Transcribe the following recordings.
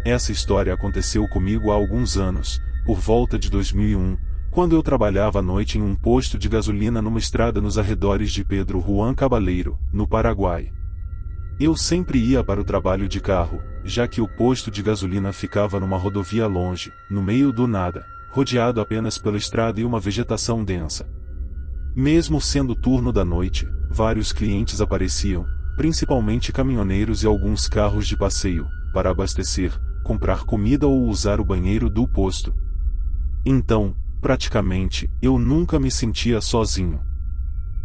Essa história aconteceu comigo há alguns anos, por volta de 2001, quando eu trabalhava à noite em um posto de gasolina numa estrada nos arredores de Pedro Juan Cabaleiro, no Paraguai. Eu sempre ia para o trabalho de carro, já que o posto de gasolina ficava numa rodovia longe, no meio do nada, rodeado apenas pela estrada e uma vegetação densa. Mesmo sendo turno da noite, vários clientes apareciam, principalmente caminhoneiros e alguns carros de passeio, para abastecer, comprar comida ou usar o banheiro do posto. Então, praticamente, eu nunca me sentia sozinho.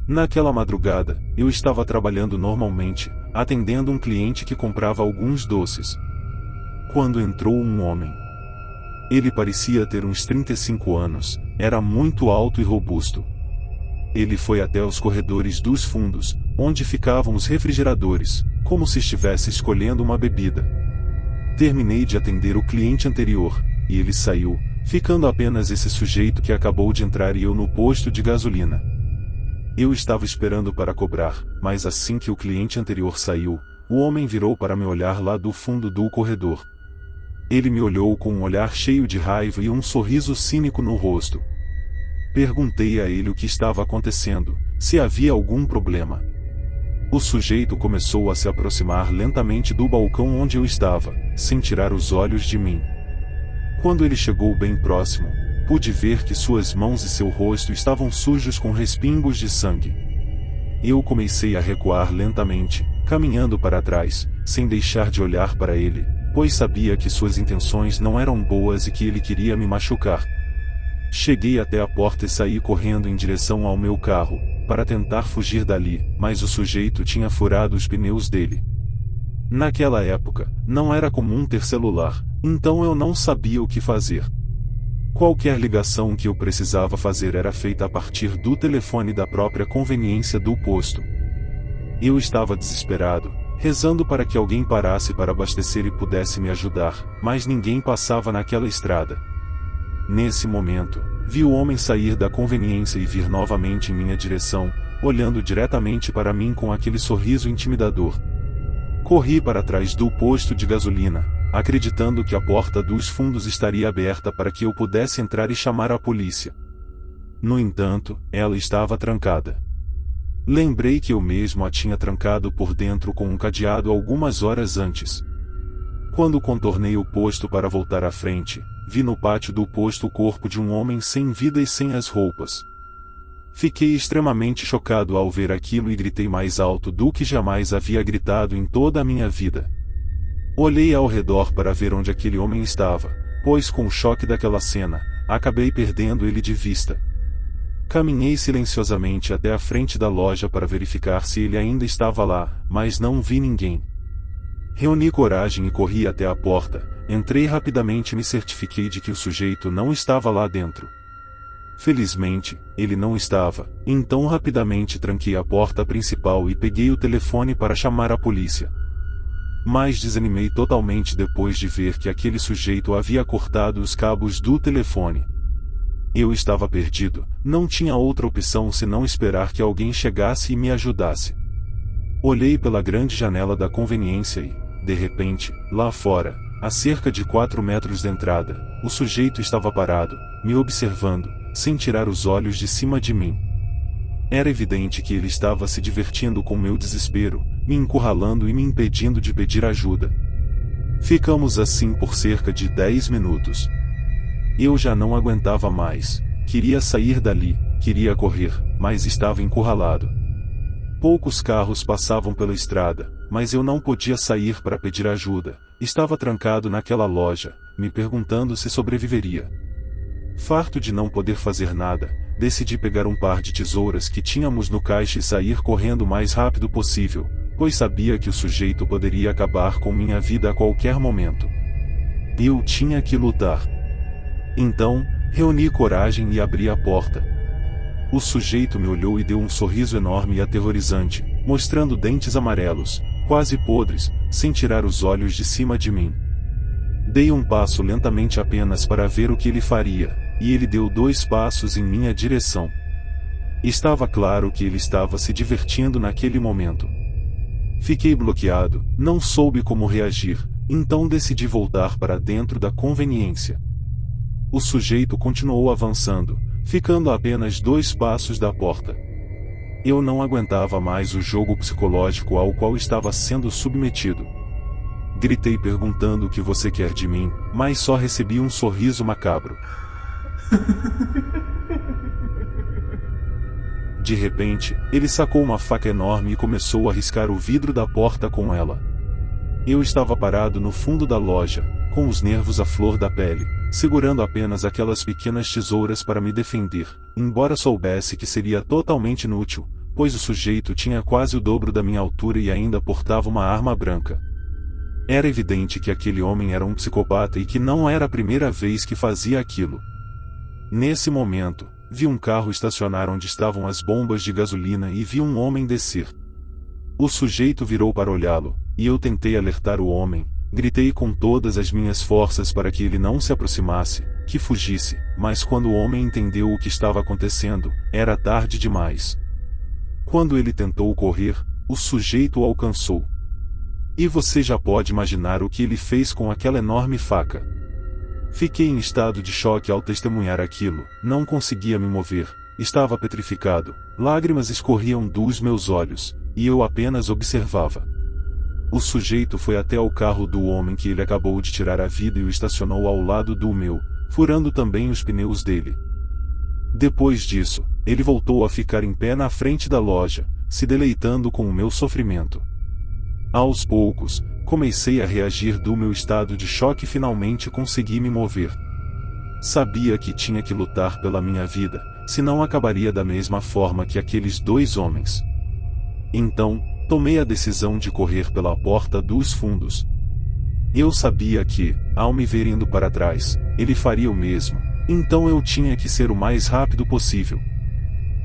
Naquela madrugada, eu estava trabalhando normalmente, atendendo um cliente que comprava alguns doces, quando entrou um homem. Ele parecia ter uns 35 anos, era muito alto e robusto. Ele foi até os corredores dos fundos, onde ficavam os refrigeradores, como se estivesse escolhendo uma bebida. Terminei de atender o cliente anterior, e ele saiu, ficando apenas esse sujeito que acabou de entrar e eu no posto de gasolina. Eu estava esperando para cobrar, mas assim que o cliente anterior saiu, o homem virou para me olhar lá do fundo do corredor. Ele me olhou com um olhar cheio de raiva e um sorriso cínico no rosto. Perguntei a ele o que estava acontecendo, se havia algum problema. O sujeito começou a se aproximar lentamente do balcão onde eu estava, sem tirar os olhos de mim. Quando ele chegou bem próximo, pude ver que suas mãos e seu rosto estavam sujos com respingos de sangue. Eu comecei a recuar lentamente, caminhando para trás, sem deixar de olhar para ele, pois sabia que suas intenções não eram boas e que ele queria me machucar. Cheguei até a porta e saí correndo em direção ao meu carro, para tentar fugir dali, mas o sujeito tinha furado os pneus dele. Naquela época, não era comum ter celular, então eu não sabia o que fazer. Qualquer ligação que eu precisava fazer era feita a partir do telefone da própria conveniência do posto. Eu estava desesperado, rezando para que alguém parasse para abastecer e pudesse me ajudar, mas ninguém passava naquela estrada. Nesse momento, vi o homem sair da conveniência e vir novamente em minha direção, olhando diretamente para mim com aquele sorriso intimidador. Corri para trás do posto de gasolina, acreditando que a porta dos fundos estaria aberta para que eu pudesse entrar e chamar a polícia. No entanto, ela estava trancada. Lembrei que eu mesmo a tinha trancado por dentro com um cadeado algumas horas antes. Quando contornei o posto para voltar à frente, vi no pátio do posto o corpo de um homem sem vida e sem as roupas. Fiquei extremamente chocado ao ver aquilo e gritei mais alto do que jamais havia gritado em toda a minha vida. Olhei ao redor para ver onde aquele homem estava, pois com o choque daquela cena, acabei perdendo ele de vista. Caminhei silenciosamente até a frente da loja para verificar se ele ainda estava lá, mas não vi ninguém. Reuni coragem e corri até a porta, entrei rapidamente e me certifiquei de que o sujeito não estava lá dentro. Felizmente, ele não estava, então rapidamente tranquei a porta principal e peguei o telefone para chamar a polícia. Mas desanimei totalmente depois de ver que aquele sujeito havia cortado os cabos do telefone. Eu estava perdido, não tinha outra opção senão esperar que alguém chegasse e me ajudasse. Olhei pela grande janela da conveniência e, de repente, lá fora, a cerca de 4 metros da entrada, o sujeito estava parado, me observando, sem tirar os olhos de cima de mim. Era evidente que ele estava se divertindo com meu desespero, me encurralando e me impedindo de pedir ajuda. Ficamos assim por cerca de 10 minutos. Eu já não aguentava mais, queria sair dali, queria correr, mas estava encurralado. Poucos carros passavam pela estrada, mas eu não podia sair para pedir ajuda, estava trancado naquela loja, me perguntando se sobreviveria. Farto de não poder fazer nada, decidi pegar um par de tesouras que tínhamos no caixa e sair correndo o mais rápido possível, pois sabia que o sujeito poderia acabar com minha vida a qualquer momento. Eu tinha que lutar. Então, reuni coragem e abri a porta. O sujeito me olhou e deu um sorriso enorme e aterrorizante, mostrando dentes amarelos, quase podres, sem tirar os olhos de cima de mim. Dei um passo lentamente apenas para ver o que ele faria, e ele deu 2 passos em minha direção. Estava claro que ele estava se divertindo naquele momento. Fiquei bloqueado, não soube como reagir, Então decidi voltar para dentro da conveniência. O sujeito continuou avançando, ficando a apenas 2 passos da porta. Eu não aguentava mais o jogo psicológico ao qual estava sendo submetido. Gritei perguntando o que você quer de mim, mas só recebi um sorriso macabro. De repente, ele sacou uma faca enorme e começou a riscar o vidro da porta com ela. Eu estava parado no fundo da loja, com os nervos à flor da pele, segurando apenas aquelas pequenas tesouras para me defender, embora soubesse que seria totalmente inútil, pois o sujeito tinha quase o dobro da minha altura e ainda portava uma arma branca. Era evidente que aquele homem era um psicopata e que não era a primeira vez que fazia aquilo. Nesse momento, vi um carro estacionar onde estavam as bombas de gasolina e vi um homem descer. O sujeito virou para olhá-lo, e eu tentei alertar o homem, gritei com todas as minhas forças para que ele não se aproximasse, que fugisse, mas quando o homem entendeu o que estava acontecendo, era tarde demais. Quando ele tentou correr, o sujeito o alcançou. E você já pode imaginar o que ele fez com aquela enorme faca. Fiquei em estado de choque ao testemunhar aquilo, não conseguia me mover, estava petrificado, lágrimas escorriam dos meus olhos, e eu apenas observava. O sujeito foi até o carro do homem que ele acabou de tirar a vida e o estacionou ao lado do meu, furando também os pneus dele. Depois disso, ele voltou a ficar em pé na frente da loja, se deleitando com o meu sofrimento. Aos poucos, comecei a reagir do meu estado de choque e finalmente consegui me mover. Sabia que tinha que lutar pela minha vida, senão acabaria da mesma forma que aqueles 2 homens. Então, tomei a decisão de correr pela porta dos fundos. Eu sabia que, ao me ver indo para trás, ele faria o mesmo, então eu tinha que ser o mais rápido possível.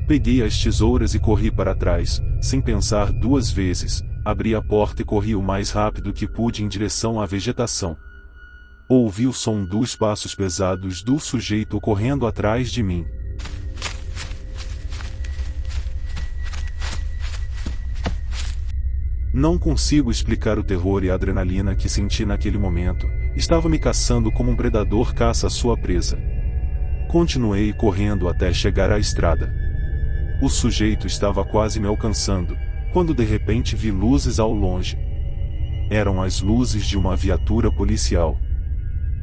Peguei as tesouras e corri para trás, sem pensar 2 vezes, abri a porta e corri o mais rápido que pude em direção à vegetação. Ouvi o som dos passos pesados do sujeito correndo atrás de mim. Não consigo explicar o terror e a adrenalina que senti naquele momento, estava me caçando como um predador caça a sua presa. Continuei correndo até chegar à estrada. O sujeito estava quase me alcançando, quando de repente vi luzes ao longe. Eram as luzes de uma viatura policial.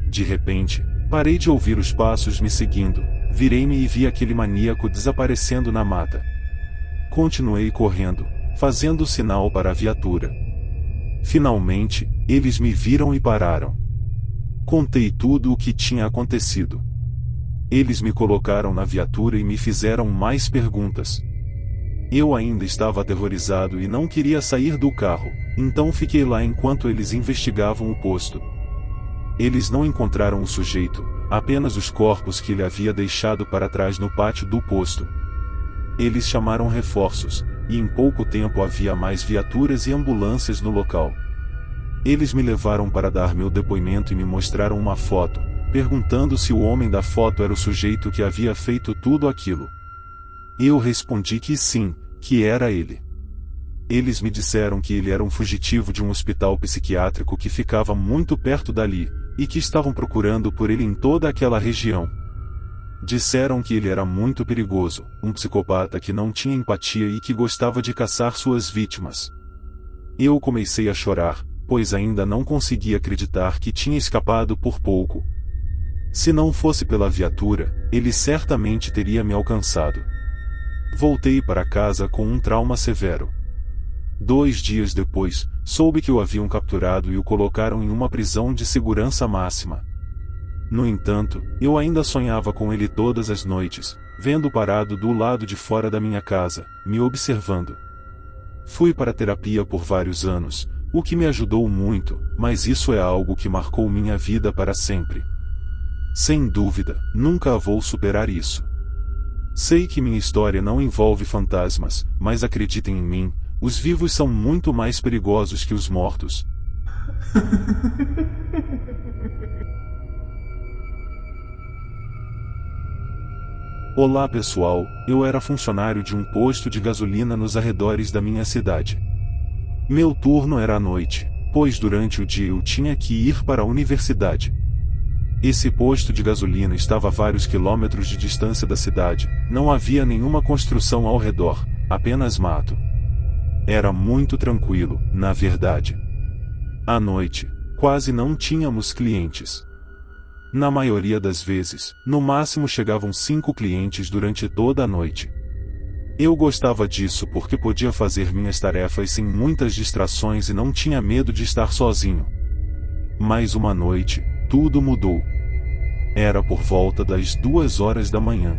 De repente, parei de ouvir os passos me seguindo, virei-me e vi aquele maníaco desaparecendo na mata. Continuei correndo, fazendo sinal para a viatura. Finalmente, eles me viram e pararam. Contei tudo o que tinha acontecido. Eles me colocaram na viatura e me fizeram mais perguntas. Eu ainda estava aterrorizado e não queria sair do carro, então fiquei lá enquanto eles investigavam o posto. Eles não encontraram o sujeito, apenas os corpos que ele havia deixado para trás no pátio do posto. Eles chamaram reforços, e em pouco tempo havia mais viaturas e ambulâncias no local. Eles me levaram para dar meu depoimento e me mostraram uma foto, perguntando se o homem da foto era o sujeito que havia feito tudo aquilo. Eu respondi que sim, que era ele. Eles me disseram que ele era um fugitivo de um hospital psiquiátrico que ficava muito perto dali, e que estavam procurando por ele em toda aquela região. Disseram que ele era muito perigoso, um psicopata que não tinha empatia e que gostava de caçar suas vítimas. Eu comecei a chorar, pois ainda não conseguia acreditar que tinha escapado por pouco. Se não fosse pela viatura, ele certamente teria me alcançado. Voltei para casa com um trauma severo. 2 dias depois, soube que o haviam capturado e o colocaram em uma prisão de segurança máxima. No entanto, eu ainda sonhava com ele todas as noites, vendo parado do lado de fora da minha casa, me observando. Fui para terapia por vários anos, o que me ajudou muito, mas isso é algo que marcou minha vida para sempre. Sem dúvida, nunca vou superar isso. Sei que minha história não envolve fantasmas, mas acreditem em mim, os vivos são muito mais perigosos que os mortos. Olá pessoal, eu era funcionário de um posto de gasolina nos arredores da minha cidade. Meu turno era à noite, pois durante o dia eu tinha que ir para a universidade. Esse posto de gasolina estava a vários quilômetros de distância da cidade, não havia nenhuma construção ao redor, apenas mato. Era muito tranquilo, na verdade. À noite, quase não tínhamos clientes. Na maioria das vezes, no máximo chegavam 5 clientes durante toda a noite. Eu gostava disso porque podia fazer minhas tarefas sem muitas distrações e não tinha medo de estar sozinho. Mas uma noite, tudo mudou. Era por volta das 2 horas da manhã.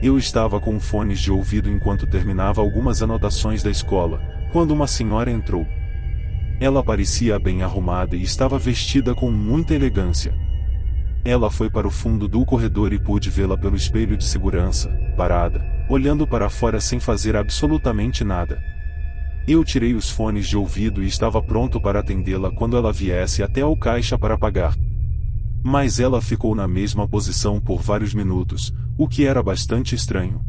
Eu estava com fones de ouvido enquanto terminava algumas anotações da escola, quando uma senhora entrou. Ela parecia bem arrumada e estava vestida com muita elegância. Ela foi para o fundo do corredor e pude vê-la pelo espelho de segurança, parada, olhando para fora sem fazer absolutamente nada. Eu tirei os fones de ouvido e estava pronto para atendê-la quando ela viesse até ao caixa para pagar. Mas ela ficou na mesma posição por vários minutos, o que era bastante estranho.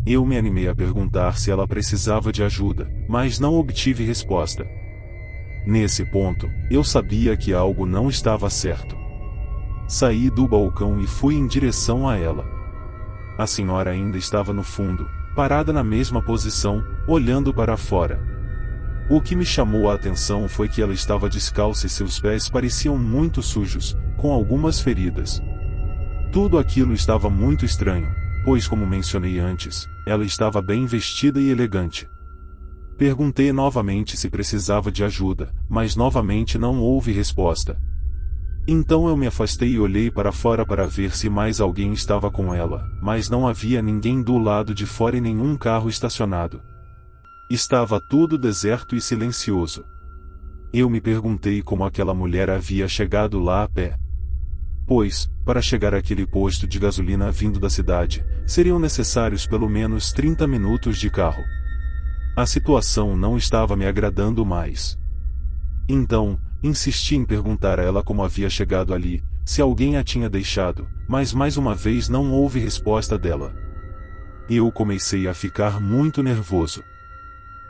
Eu me animei a perguntar se ela precisava de ajuda, mas não obtive resposta. Nesse ponto, eu sabia que algo não estava certo. Saí do balcão e fui em direção a ela. A senhora ainda estava no fundo, parada na mesma posição, olhando para fora. O que me chamou a atenção foi que ela estava descalça e seus pés pareciam muito sujos, com algumas feridas. Tudo aquilo estava muito estranho, pois como mencionei antes, ela estava bem vestida e elegante. Perguntei novamente se precisava de ajuda, mas novamente não houve resposta. Então eu me afastei e olhei para fora para ver se mais alguém estava com ela, mas não havia ninguém do lado de fora e nenhum carro estacionado. Estava tudo deserto e silencioso. Eu me perguntei como aquela mulher havia chegado lá a pé. Pois, para chegar àquele posto de gasolina vindo da cidade, seriam necessários pelo menos 30 minutos de carro. A situação não estava me agradando mais. Então, insisti em perguntar a ela como havia chegado ali, se alguém a tinha deixado, mas mais uma vez não houve resposta dela. Eu comecei a ficar muito nervoso.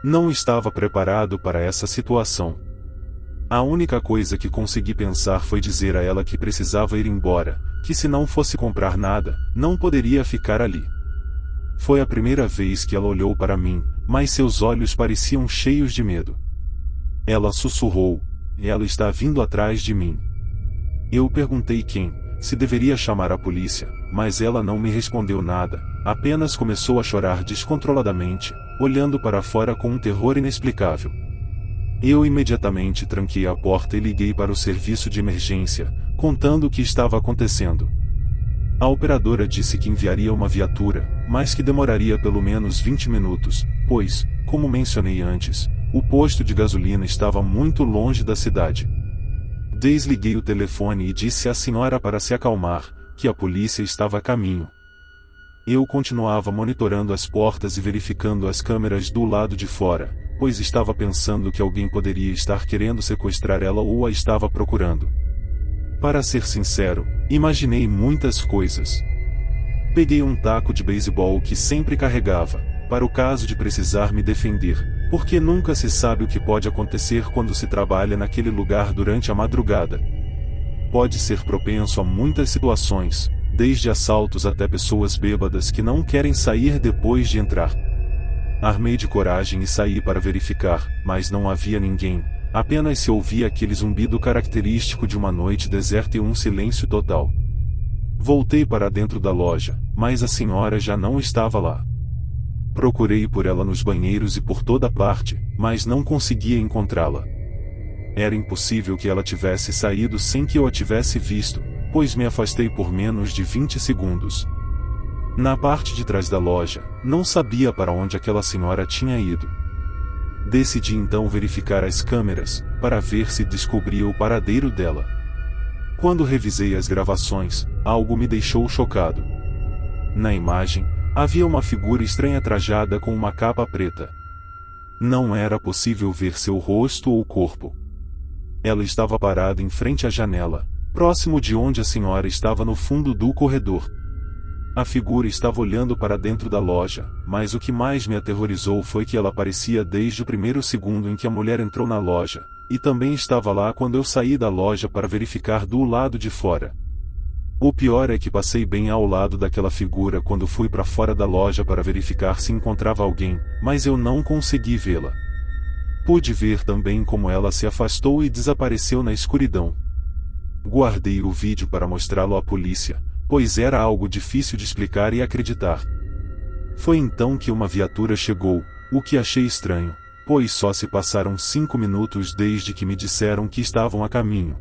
Não estava preparado para essa situação. A única coisa que consegui pensar foi dizer a ela que precisava ir embora, que se não fosse comprar nada, não poderia ficar ali. Foi a primeira vez que ela olhou para mim, mas seus olhos pareciam cheios de medo. Ela sussurrou: "Ela está vindo atrás de mim." Eu perguntei se deveria chamar a polícia, mas ela não me respondeu nada, apenas começou a chorar descontroladamente, olhando para fora com um terror inexplicável. Eu imediatamente tranquei a porta e liguei para o serviço de emergência, contando o que estava acontecendo. A operadora disse que enviaria uma viatura, mas que demoraria pelo menos 20 minutos, pois, como mencionei antes, o posto de gasolina estava muito longe da cidade. Desliguei o telefone e disse à senhora para se acalmar, que a polícia estava a caminho. Eu continuava monitorando as portas e verificando as câmeras do lado de fora, pois estava pensando que alguém poderia estar querendo sequestrar ela ou a estava procurando. Para ser sincero, imaginei muitas coisas. Peguei um taco de beisebol que sempre carregava, para o caso de precisar me defender, porque nunca se sabe o que pode acontecer quando se trabalha naquele lugar durante a madrugada. Pode ser propenso a muitas situações, desde assaltos até pessoas bêbadas que não querem sair depois de entrar. Armei de coragem e saí para verificar, mas não havia ninguém, apenas se ouvia aquele zumbido característico de uma noite deserta e um silêncio total. Voltei para dentro da loja, mas a senhora já não estava lá. Procurei por ela nos banheiros e por toda parte, mas não conseguia encontrá-la. Era impossível que ela tivesse saído sem que eu a tivesse visto, pois me afastei por menos de 20 segundos. Na parte de trás da loja, não sabia para onde aquela senhora tinha ido. Decidi então verificar as câmeras, para ver se descobria o paradeiro dela. Quando revisei as gravações, algo me deixou chocado. Na imagem, havia uma figura estranha trajada com uma capa preta. Não era possível ver seu rosto ou corpo. Ela estava parada em frente à janela, próximo de onde a senhora estava no fundo do corredor. A figura estava olhando para dentro da loja, mas o que mais me aterrorizou foi que ela aparecia desde o primeiro segundo em que a mulher entrou na loja, e também estava lá quando eu saí da loja para verificar do lado de fora. O pior é que passei bem ao lado daquela figura quando fui para fora da loja para verificar se encontrava alguém, mas eu não consegui vê-la. Pude ver também como ela se afastou e desapareceu na escuridão. Guardei o vídeo para mostrá-lo à polícia, pois era algo difícil de explicar e acreditar. Foi então que uma viatura chegou, o que achei estranho, pois só se passaram 5 minutos desde que me disseram que estavam a caminho.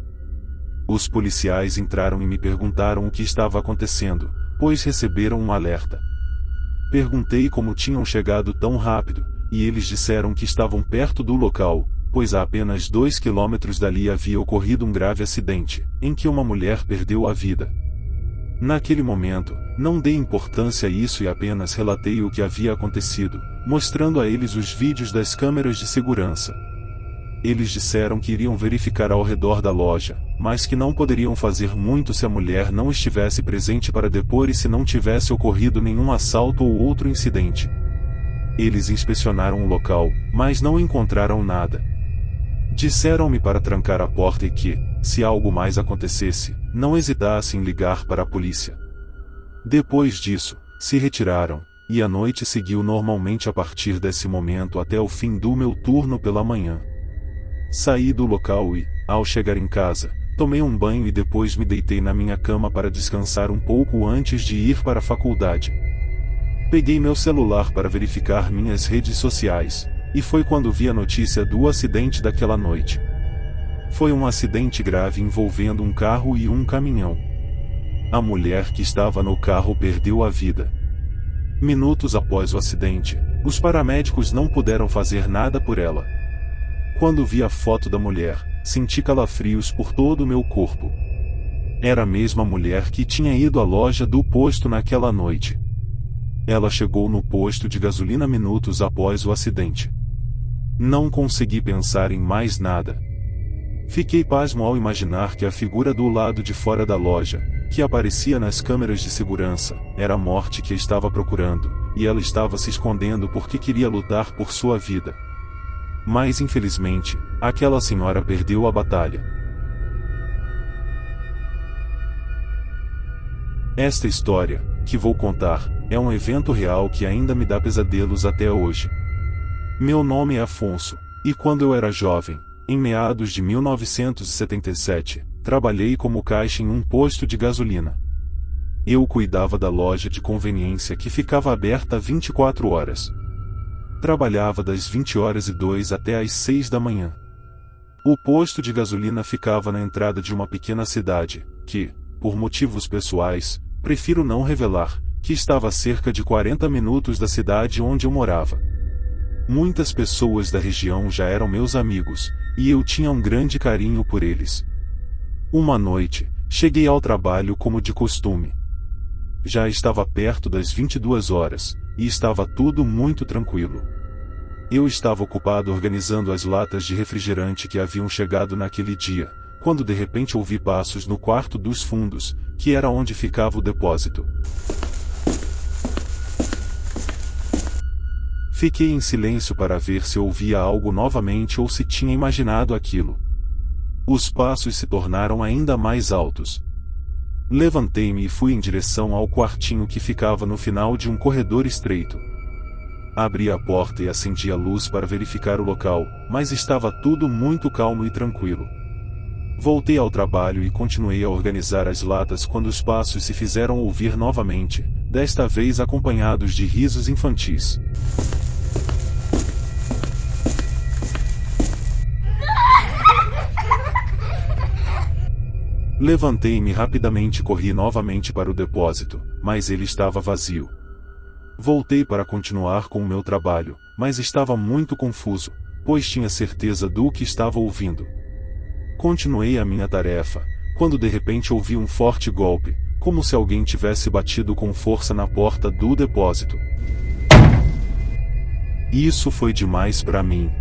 Os policiais entraram e me perguntaram o que estava acontecendo, pois receberam um alerta. Perguntei como tinham chegado tão rápido, e eles disseram que estavam perto do local, pois a apenas 2 quilômetros dali havia ocorrido um grave acidente, em que uma mulher perdeu a vida. Naquele momento, não dei importância a isso e apenas relatei o que havia acontecido, mostrando a eles os vídeos das câmeras de segurança. Eles disseram que iriam verificar ao redor da loja, mas que não poderiam fazer muito se a mulher não estivesse presente para depor e se não tivesse ocorrido nenhum assalto ou outro incidente. Eles inspecionaram o local, mas não encontraram nada. Disseram-me para trancar a porta e que, se algo mais acontecesse, não hesitasse em ligar para a polícia. Depois disso, se retiraram, e a noite seguiu normalmente a partir desse momento até o fim do meu turno pela manhã. Saí do local e, ao chegar em casa, tomei um banho e depois me deitei na minha cama para descansar um pouco antes de ir para a faculdade. Peguei meu celular para verificar minhas redes sociais, e foi quando vi a notícia do acidente daquela noite. Foi um acidente grave envolvendo um carro e um caminhão. A mulher que estava no carro perdeu a vida. Minutos após o acidente, os paramédicos não puderam fazer nada por ela. Quando vi a foto da mulher, senti calafrios por todo o meu corpo. Era a mesma mulher que tinha ido à loja do posto naquela noite. Ela chegou no posto de gasolina minutos após o acidente. Não consegui pensar em mais nada. Fiquei pasmo ao imaginar que a figura do lado de fora da loja, que aparecia nas câmeras de segurança, era a morte que estava procurando, e ela estava se escondendo porque queria lutar por sua vida. Mas infelizmente, aquela senhora perdeu a batalha. Esta história, que vou contar, é um evento real que ainda me dá pesadelos até hoje. Meu nome é Afonso, e quando eu era jovem, em meados de 1977, trabalhei como caixa em um posto de gasolina. Eu cuidava da loja de conveniência que ficava aberta 24 horas. Trabalhava das 20h02 até às 6 da manhã. O posto de gasolina ficava na entrada de uma pequena cidade, que, por motivos pessoais, prefiro não revelar, que estava a cerca de 40 minutos da cidade onde eu morava. Muitas pessoas da região já eram meus amigos, e eu tinha um grande carinho por eles. Uma noite, cheguei ao trabalho como de costume. Já estava perto das 22 horas, e estava tudo muito tranquilo. Eu estava ocupado organizando as latas de refrigerante que haviam chegado naquele dia, quando de repente ouvi passos no quarto dos fundos, que era onde ficava o depósito. Fiquei em silêncio para ver se ouvia algo novamente ou se tinha imaginado aquilo. Os passos se tornaram ainda mais altos. Levantei-me e fui em direção ao quartinho que ficava no final de um corredor estreito. Abri a porta e acendi a luz para verificar o local, mas estava tudo muito calmo e tranquilo. Voltei ao trabalho e continuei a organizar as latas quando os passos se fizeram ouvir novamente, desta vez acompanhados de risos infantis. Levantei-me rapidamente e corri novamente para o depósito, mas ele estava vazio. Voltei para continuar com o meu trabalho, mas estava muito confuso, pois tinha certeza do que estava ouvindo. Continuei a minha tarefa, quando de repente ouvi um forte golpe, como se alguém tivesse batido com força na porta do depósito. Isso foi demais para mim.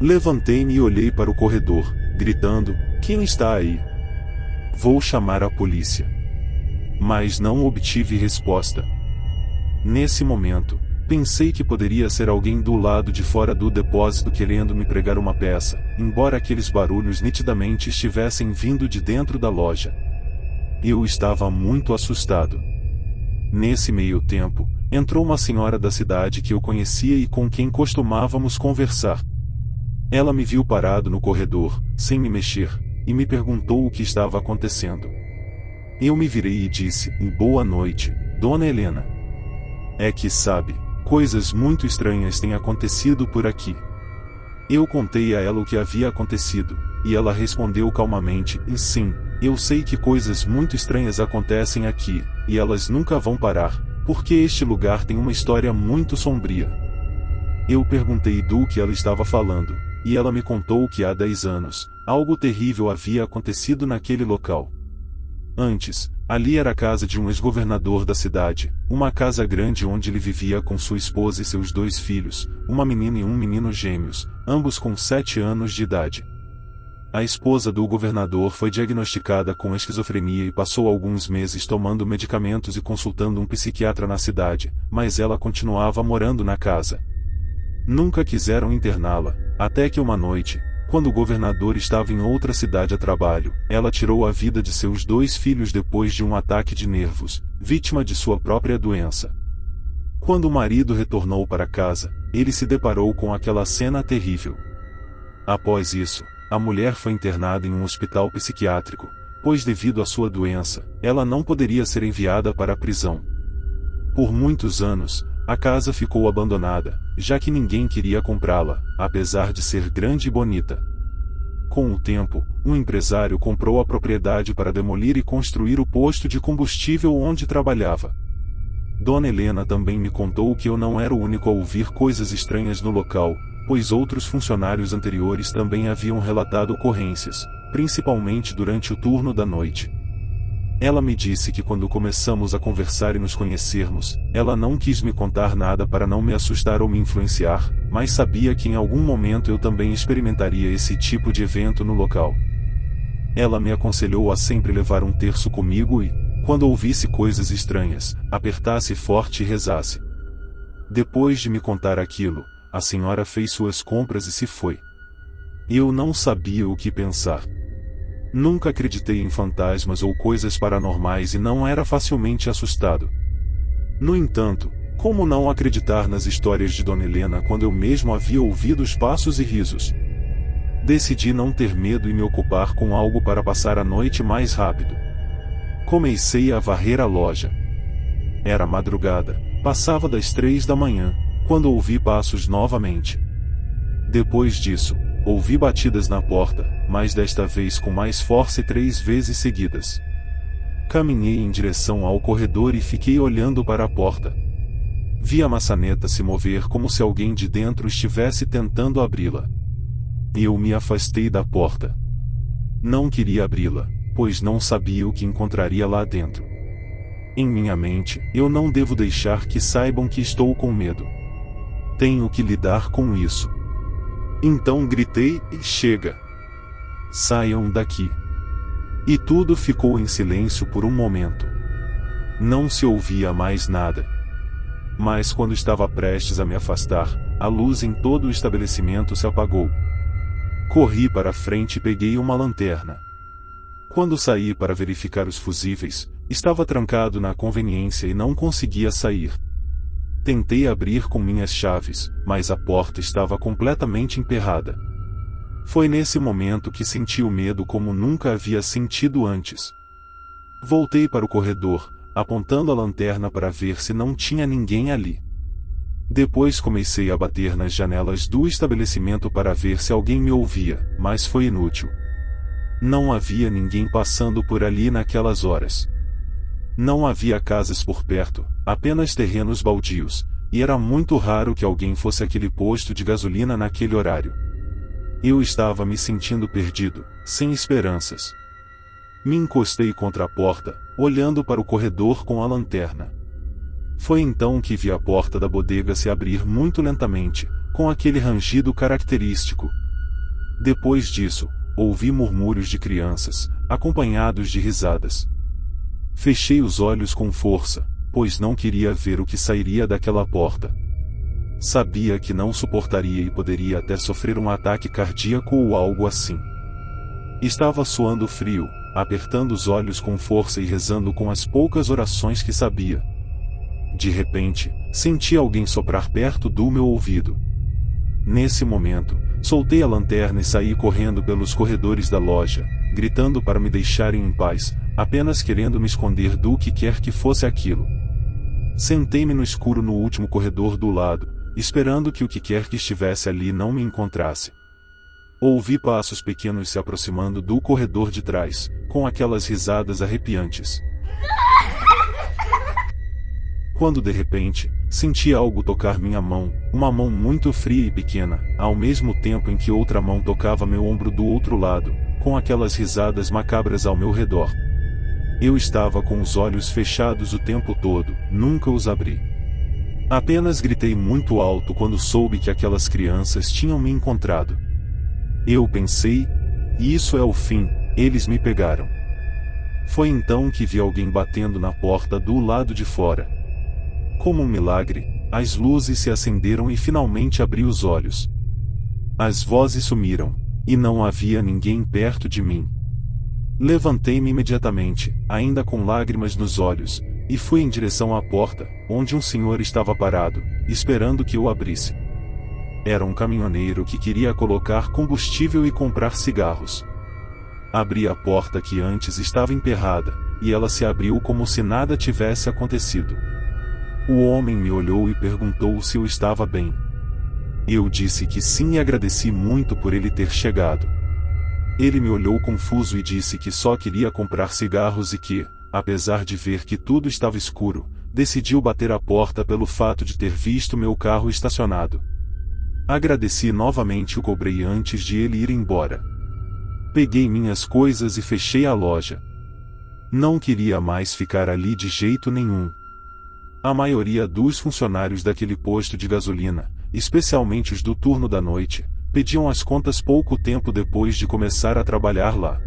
Levantei-me e olhei para o corredor, gritando: "Quem está aí? Vou chamar a polícia." Mas não obtive resposta. Nesse momento, Pensei que poderia ser alguém do lado de fora do depósito querendo me pregar uma peça, embora aqueles barulhos nitidamente estivessem vindo de dentro da loja. Eu estava muito assustado. Nesse meio tempo, entrou uma senhora da cidade que eu conhecia e com quem costumávamos conversar. Ela me viu parado no corredor, sem me mexer, e me perguntou o que estava acontecendo. Eu me virei e disse: "Boa noite, Dona Helena. É que sabe, coisas muito estranhas têm acontecido por aqui." Eu contei a ela o que havia acontecido, e ela respondeu calmamente: "Sim, eu sei que coisas muito estranhas acontecem aqui, e elas nunca vão parar, porque este lugar tem uma história muito sombria." Eu perguntei do que ela estava falando, e ela me contou que há 10 anos, algo terrível havia acontecido naquele local. Antes, ali era a casa de um ex-governador da cidade, uma casa grande onde ele vivia com sua esposa e seus 2 filhos, uma menina e um menino gêmeos, ambos com 7 anos de idade. A esposa do governador foi diagnosticada com esquizofrenia e passou alguns meses tomando medicamentos e consultando um psiquiatra na cidade, mas ela continuava morando na casa. Nunca quiseram interná-la, até que uma noite, quando o governador estava em outra cidade a trabalho, ela tirou a vida de seus 2 filhos depois de um ataque de nervos, vítima de sua própria doença. Quando o marido retornou para casa, ele se deparou com aquela cena terrível. Após isso, a mulher foi internada em um hospital psiquiátrico, pois devido à sua doença, ela não poderia ser enviada para a prisão. Por muitos anos, a casa ficou abandonada, já que ninguém queria comprá-la, apesar de ser grande e bonita. Com o tempo, um empresário comprou a propriedade para demolir e construir o posto de combustível onde trabalhava. Dona Helena também me contou que eu não era o único a ouvir coisas estranhas no local, pois outros funcionários anteriores também haviam relatado ocorrências, principalmente durante o turno da noite. Ela me disse que quando começamos a conversar e nos conhecermos, ela não quis me contar nada para não me assustar ou me influenciar, mas sabia que em algum momento eu também experimentaria esse tipo de evento no local. Ela me aconselhou a sempre levar um terço comigo e, quando ouvisse coisas estranhas, apertasse forte e rezasse. Depois de me contar aquilo, a senhora fez suas compras e se foi. Eu não sabia o que pensar. Nunca acreditei em fantasmas ou coisas paranormais e não era facilmente assustado. No entanto, como não acreditar nas histórias de Dona Helena quando eu mesmo havia ouvido os passos e risos? Decidi não ter medo e me ocupar com algo para passar a noite mais rápido. Comecei a varrer a loja. Era madrugada, passava das 3 da manhã, quando ouvi passos novamente. Depois disso, ouvi batidas na porta, mas desta vez com mais força e 3 vezes seguidas. Caminhei em direção ao corredor e fiquei olhando para a porta. Vi a maçaneta se mover como se alguém de dentro estivesse tentando abri-la. Eu me afastei da porta. Não queria abri-la, pois não sabia o que encontraria lá dentro. Em minha mente, eu não devo deixar que saibam que estou com medo. Tenho que lidar com isso. Então gritei: "Chega! Saiam daqui!" E tudo ficou em silêncio por um momento. Não se ouvia mais nada. Mas quando estava prestes a me afastar, a luz em todo o estabelecimento se apagou. Corri para frente e peguei uma lanterna. Quando saí para verificar os fusíveis, estava trancado na conveniência e não conseguia sair. Tentei abrir com minhas chaves, mas a porta estava completamente emperrada. Foi nesse momento que senti o medo como nunca havia sentido antes. Voltei para o corredor, apontando a lanterna para ver se não tinha ninguém ali. Depois comecei a bater nas janelas do estabelecimento para ver se alguém me ouvia, mas foi inútil. Não havia ninguém passando por ali naquelas horas. Não havia casas por perto, apenas terrenos baldios, e era muito raro que alguém fosse àquele posto de gasolina naquele horário. Eu estava me sentindo perdido, sem esperanças. Me encostei contra a porta, olhando para o corredor com a lanterna. Foi então que vi a porta da bodega se abrir muito lentamente, com aquele rangido característico. Depois disso, ouvi murmúrios de crianças, acompanhados de risadas. Fechei os olhos com força, pois não queria ver o que sairia daquela porta. Sabia que não suportaria e poderia até sofrer um ataque cardíaco ou algo assim. Estava suando frio, apertando os olhos com força e rezando com as poucas orações que sabia. De repente, senti alguém soprar perto do meu ouvido. Nesse momento, soltei a lanterna e saí correndo pelos corredores da loja, gritando para me deixarem em paz, apenas querendo me esconder do que quer que fosse aquilo. Sentei-me no escuro no último corredor do lado, esperando que o que quer que estivesse ali não me encontrasse. Ouvi passos pequenos se aproximando do corredor de trás, com aquelas risadas arrepiantes. Quando de repente, senti algo tocar minha mão, uma mão muito fria e pequena, ao mesmo tempo em que outra mão tocava meu ombro do outro lado, com aquelas risadas macabras ao meu redor. Eu estava com os olhos fechados o tempo todo, nunca os abri. Apenas gritei muito alto quando soube que aquelas crianças tinham me encontrado. Eu pensei, isso é o fim, eles me pegaram. Foi então que vi alguém batendo na porta do lado de fora. Como um milagre, as luzes se acenderam e finalmente abri os olhos. As vozes sumiram, e não havia ninguém perto de mim. Levantei-me imediatamente, ainda com lágrimas nos olhos, e fui em direção à porta, onde um senhor estava parado, esperando que eu abrisse. Era um caminhoneiro que queria colocar combustível e comprar cigarros. Abri a porta que antes estava emperrada, e ela se abriu como se nada tivesse acontecido. O homem me olhou e perguntou se eu estava bem. Eu disse que sim e agradeci muito por ele ter chegado. Ele me olhou confuso e disse que só queria comprar cigarros e que, apesar de ver que tudo estava escuro, decidiu bater a porta pelo fato de ter visto meu carro estacionado. Agradeci novamente e o cobrei antes de ele ir embora. Peguei minhas coisas e fechei a loja. Não queria mais ficar ali de jeito nenhum. A maioria dos funcionários daquele posto de gasolina, especialmente os do turno da noite, pediam as contas pouco tempo depois de começar a trabalhar lá.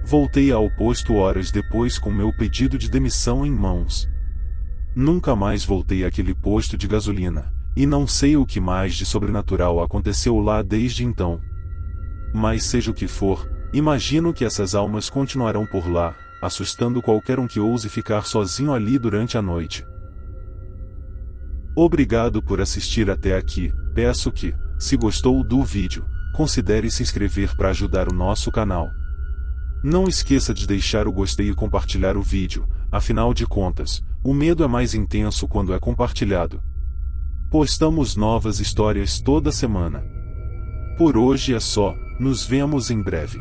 Voltei ao posto horas depois com meu pedido de demissão em mãos. Nunca mais voltei àquele posto de gasolina, e não sei o que mais de sobrenatural aconteceu lá desde então. Mas seja o que for, imagino que essas almas continuarão por lá, assustando qualquer um que ouse ficar sozinho ali durante a noite. Obrigado por assistir até aqui. Peço que, se gostou do vídeo, considere se inscrever para ajudar o nosso canal. Não esqueça de deixar o gostei e compartilhar o vídeo, afinal de contas, o medo é mais intenso quando é compartilhado. Postamos novas histórias toda semana. Por hoje é só, nos vemos em breve.